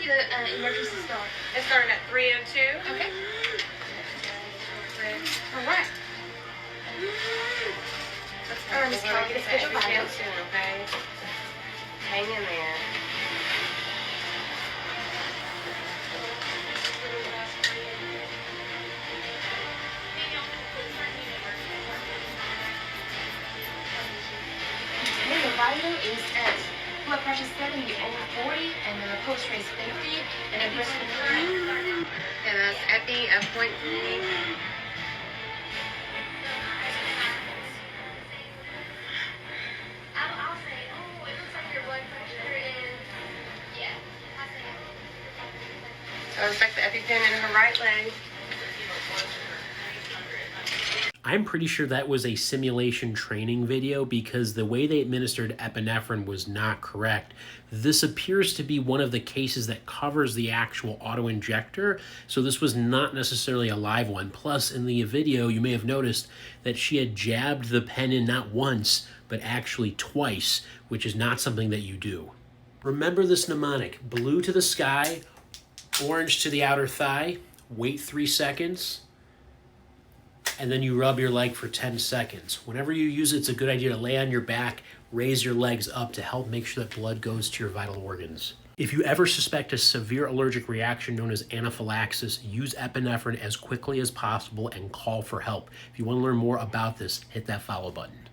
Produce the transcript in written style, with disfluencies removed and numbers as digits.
the emergency start? It started at 3:02. Okay. All right. All right, Miss Kelly, Get get that your EpiPen vital. soon, okay? Hang in there. Okay, the vital is at blood pressure 70 over 40, and the pulse rate is 50, and the respiratory. And that's Epi of 0.3. I'll say, oh, it looks like your blood pressure is, yeah. So it's like the EpiPen in her right leg. I'm pretty sure that was a simulation training video because the way they administered epinephrine was not correct. This appears to be one of the cases that covers the actual auto-injector, so this was not necessarily a live one. Plus, in the video, you may have noticed that she had jabbed the pen in not once, but actually twice, which is not something that you do. Remember this mnemonic: blue to the sky, orange to the outer thigh, wait 3 seconds, and then you rub your leg for 10 seconds. Whenever you use it, it's a good idea to lay on your back, raise your legs up to help make sure that blood goes to your vital organs. If you ever suspect a severe allergic reaction known as anaphylaxis, use epinephrine as quickly as possible and call for help. If you want to learn more about this, hit that follow button.